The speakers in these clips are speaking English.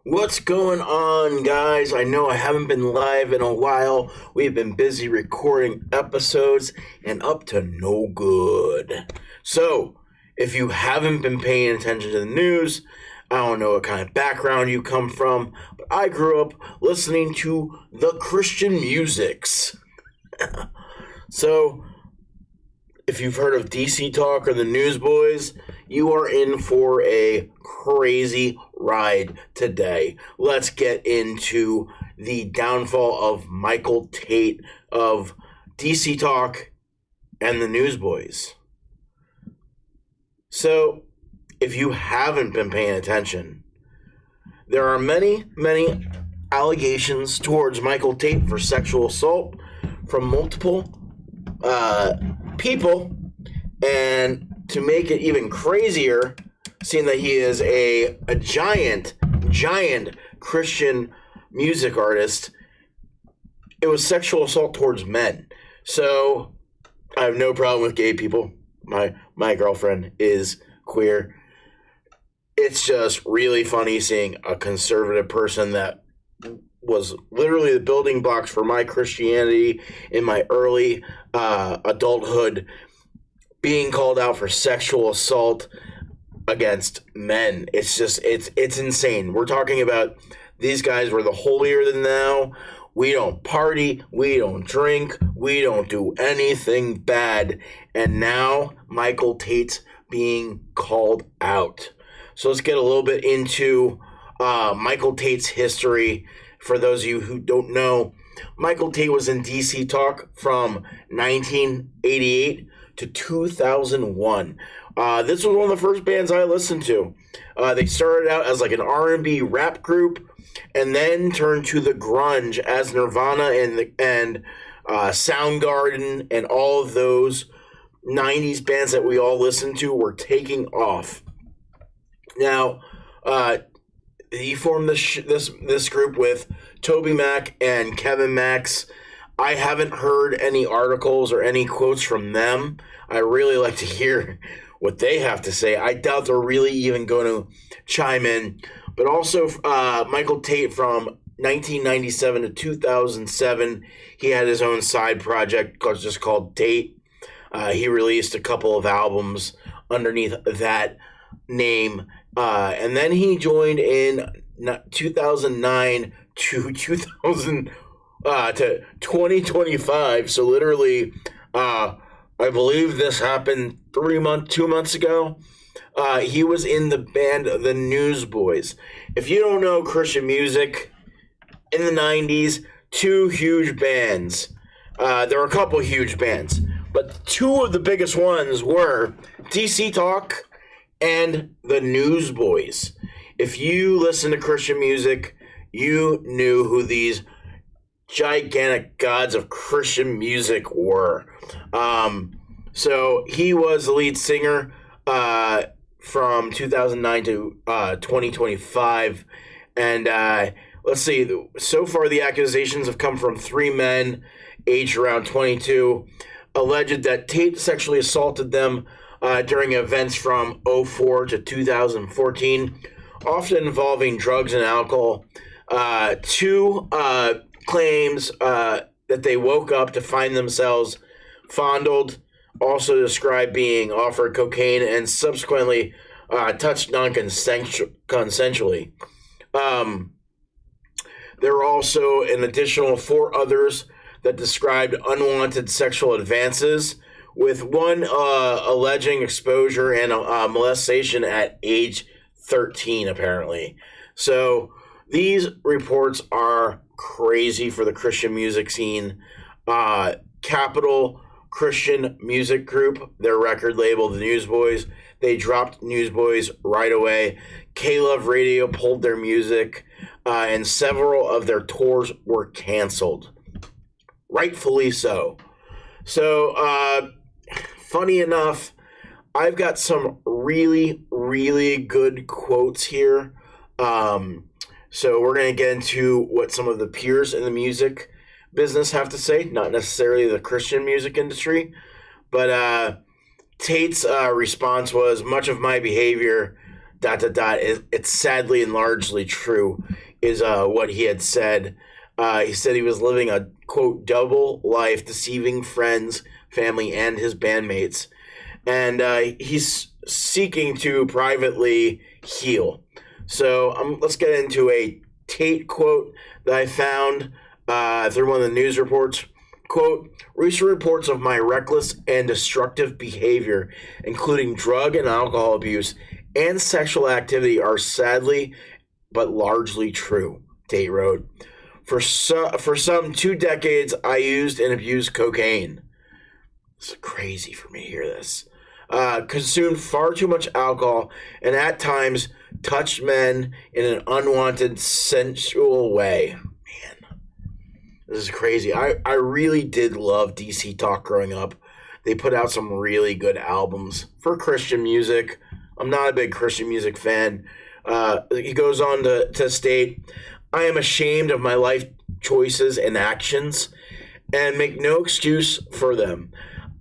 What's going on, guys? I know I haven't been live in a while. We've been busy recording episodes and up to no good. So, if you haven't been paying attention to the news, I don't know what kind of background you come from, but I grew up listening to the Christian musics. So, if you've heard of DC Talk or the Newsboys, you are in for a crazy ride today. Let's get into the downfall of Michael Tait of DC Talk and the Newsboys. So, if you haven't been paying attention, there are many allegations towards Michael Tait for sexual assault from multiple people, and to make it even crazier, seeing that he is a giant Christian music artist, it was sexual assault towards men. So I have no problem with gay people. My girlfriend is queer. It's just really funny seeing a conservative person that was literally the building blocks for my Christianity in my early adulthood being called out for sexual assault against men. It's insane. We're talking about these guys were the holier than thou. We don't party, we don't drink, we don't do anything bad. And now Michael Tait's being called out. So let's get a little bit into Michael Tait's history. For those of you who don't know, Michael Tait was in DC Talk from 1988 to 2001. This was one of the first bands I listened to. They started out as like an R&B rap group, and then turned to the grunge as Nirvana and Soundgarden and all of those 90s bands that we all listened to were taking off. Now, he formed this group with Toby Mac and Kevin Max. I haven't heard any articles or any quotes from them. I really like to hear what they have to say. I doubt they're really even going to chime in. But also, Michael Tait from 1997 to 2007, he had his own side project just called Tait. He released a couple of albums underneath that name. And then he joined in 2009 to 2025. So literally, I believe this happened 2 months ago. He was in the band The Newsboys. If you don't know Christian music, in the 90s, two huge bands. There were a couple huge bands, but two of the biggest ones were DC Talk and the Newsboys. If you listen to Christian music, you knew who these gigantic gods of Christian music were. So he was the lead singer from 2009 to 2025. And let's see, so far the accusations have come from three men aged around 22, alleged that Tait sexually assaulted them during events from 2004 to 2014, often involving drugs and alcohol. Two claims that they woke up to find themselves fondled, also described being offered cocaine and subsequently touched non-consensually. There were also an additional four others that described unwanted sexual advances, with one alleging exposure and molestation at age 13, apparently. So these reports are crazy for the Christian music scene. Capital Christian Music Group, their record label, the Newsboys, they dropped Newsboys right away. K-Love Radio pulled their music, and several of their tours were canceled. Rightfully so. So, funny enough, I've got some really good quotes here. So we're going to get into what some of the peers in the music business have to say, not necessarily the Christian music industry. But Tait's response was, much of my behavior It's sadly and largely true, is what he had said. He said he was living a, quote, double life, deceiving friends, family, and his bandmates. And he's seeking to privately heal. So let's get into a Tait quote that I found through one of the news reports. Quote, recent reports of my reckless and destructive behavior, including drug and alcohol abuse and sexual activity, are sadly but largely true, Tait wrote. For some 2 decades, I used and abused cocaine. It's crazy for me to hear this. Consumed far too much alcohol and at times touched men in an unwanted, sensual way. Man, this is crazy. I really did love DC Talk growing up. They put out some really good albums for Christian music. I'm not a big Christian music fan. He goes on to state, I am ashamed of my life choices and actions and make no excuse for them.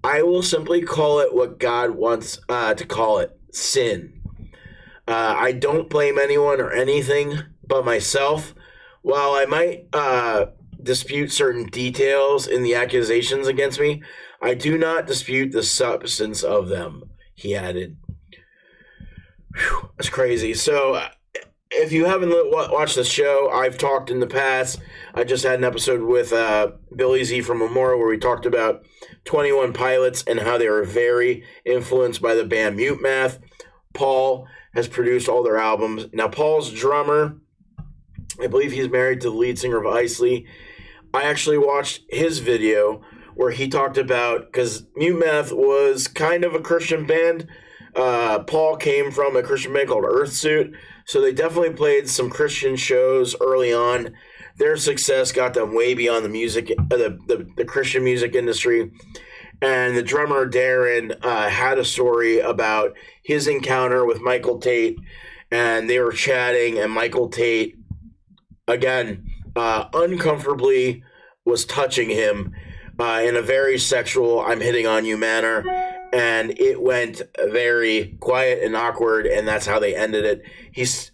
I will simply call it what God wants to call it, sin. I don't blame anyone or anything but myself. While I might dispute certain details in the accusations against me, I do not dispute the substance of them, he added. Whew, that's crazy. So if you haven't watched the show, I've talked in the past. I just had an episode with Billy Z from Memorial where we talked about 21 Pilots and how they were very influenced by the band Mute Math. Paul has produced all their albums. Now, Paul's drummer, I believe he's married to the lead singer of Isley. I actually watched his video where he talked about, because Mute Math was kind of a Christian band. Paul came from a Christian band called Earthsuit, so they definitely played some Christian shows early on. Their success got them way beyond the music, the Christian music industry. And the drummer Darren had a story about his encounter with Michael Tait, and they were chatting, and Michael Tait, again, uncomfortably was touching him in a very sexual, I'm hitting on you manner. And it went very quiet and awkward, and that's how they ended it.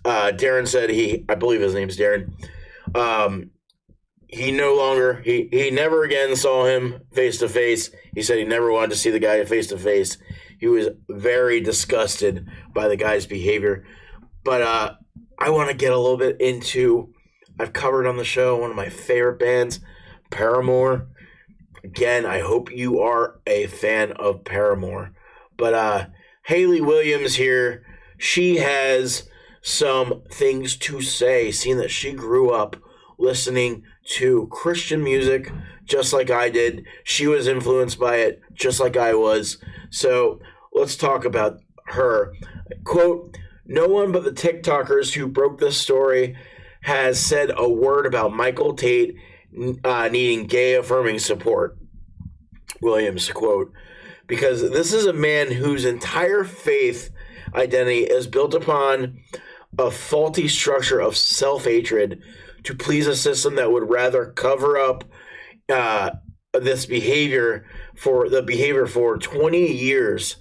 Darren said I believe his name's Darren. He never again saw him face to face. He said he never wanted to see the guy face to face. He was very disgusted by the guy's behavior. But I want to get a little bit into, I've covered on the show one of my favorite bands, Paramore. Again, I hope you are a fan of Paramore. But Hayley Williams here, she has some things to say, seeing that she grew up listening to Christian music just like I did. She was influenced by it just like I was. So let's talk about her. Quote, no one but the TikTokers who broke this story has said a word about Michael Tait needing gay affirming support. Williams, quote, because this is a man whose entire faith identity is built upon a faulty structure of self-hatred to please a system that would rather cover up this behavior for 20 years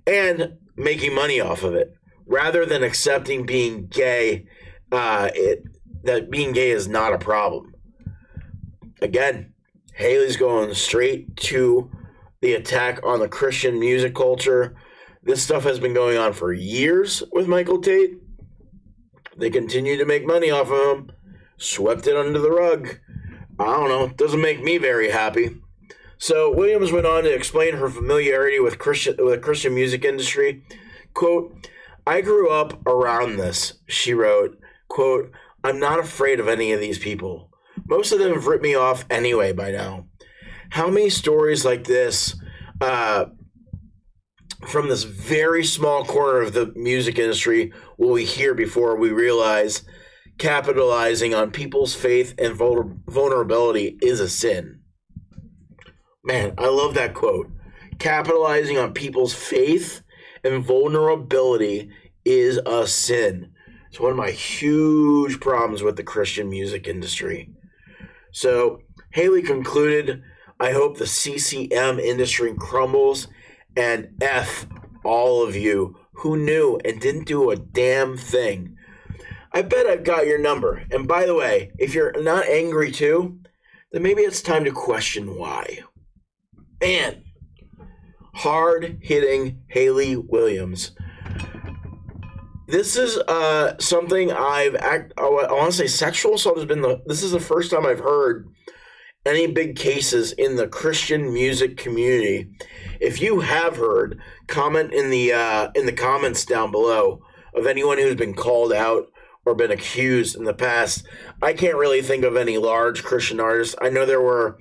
and making money off of it, rather than accepting being gay, that being gay is not a problem. Again, Hayley's going straight to the attack on the Christian music culture. This stuff has been going on for years with Michael Tait. They continue to make money off of him. Swept it under the rug. I don't know. Doesn't make me very happy. So Williams went on to explain her familiarity with the Christian music industry. Quote, I grew up around this, she wrote. Quote, I'm not afraid of any of these people. Most of them have ripped me off anyway by now. How many stories like this from this very small corner of the music industry will we hear before we realize capitalizing on people's faith and vulnerability is a sin? Man, I love that quote. Capitalizing on people's faith and vulnerability is a sin. It's one of my huge problems with the Christian music industry. So Hayley concluded, I hope the CCM industry crumbles and F all of you who knew and didn't do a damn thing. I bet I've got your number. And by the way, if you're not angry too, then maybe it's time to question why. Man, hard-hitting Haley Williams. This is something I want to say sexual assault has been this is the first time I've heard any big cases in the Christian music community. If you have heard, comment in the comments down below of anyone who's been called out or been accused in the past. I can't really think of any large Christian artists. I know there were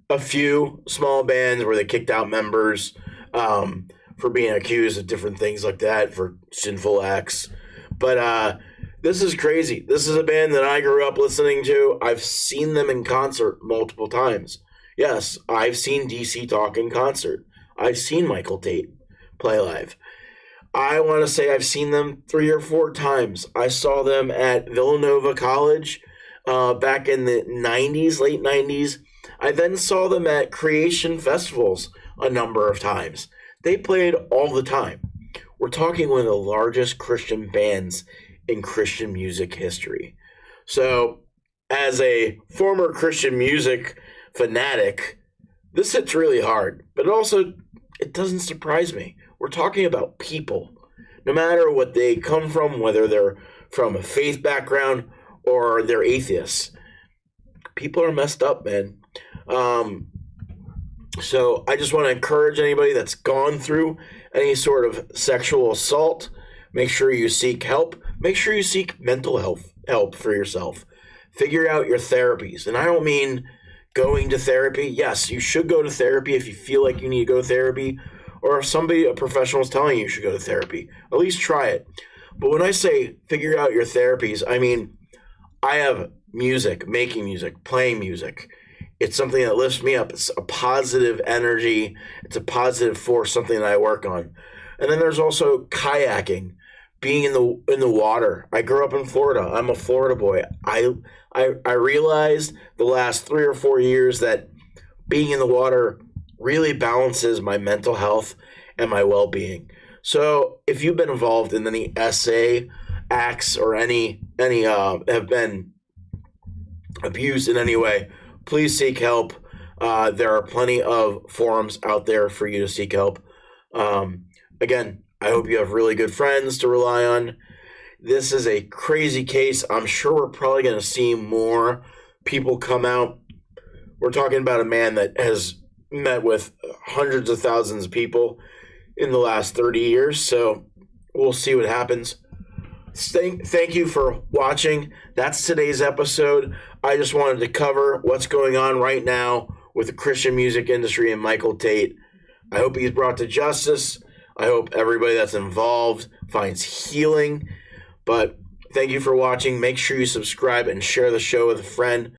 a few small bands where they kicked out members for being accused of different things like that, for sinful acts. But this is crazy. This is a band that I grew up listening to. I've seen them in concert multiple times. Yes, I've seen DC Talk in concert. I've seen Michael Tait play live. I want to say I've seen them 3 or 4 times. I saw them at Villanova College back in the 90s, late 90s. I then saw them at Creation Festivals a number of times. They played all the time. We're talking one of the largest Christian bands in Christian music history. So, as a former Christian music fanatic, this hits really hard. But it doesn't surprise me. We're talking about people. No matter what they come from, whether they're from a faith background or they're atheists. People are messed up, man. So I just want to encourage anybody that's gone through any sort of sexual assault, make sure you seek help. Make sure you seek mental health help for yourself. Figure out your therapies. And I don't mean going to therapy. Yes, you should go to therapy if you feel like you need to go to therapy, or if a professional is telling you should go to therapy. At least try it. But when I say figure out your therapies, I mean I have music, making music, playing music. It's something that lifts me up. It's a positive energy. It's a positive force, something that I work on. And then there's also kayaking, being in the water. I grew up in Florida. I'm a Florida boy. I realized the last 3 or 4 years that being in the water really balances my mental health and my well-being. So if you've been involved in any SA acts or any have been abused in any way, please seek help. There are plenty of forums out there for you to seek help. Again, I hope you have really good friends to rely on. This is a crazy case. I'm sure we're probably going to see more people come out. We're talking about a man that has met with hundreds of thousands of people in the last 30 years. So we'll see what happens. Thank you for watching. That's today's episode. I just wanted to cover what's going on right now with the Christian music industry and Michael Tait. I hope he's brought to justice. I hope everybody that's involved finds healing. But thank you for watching. Make sure you subscribe and share the show with a friend.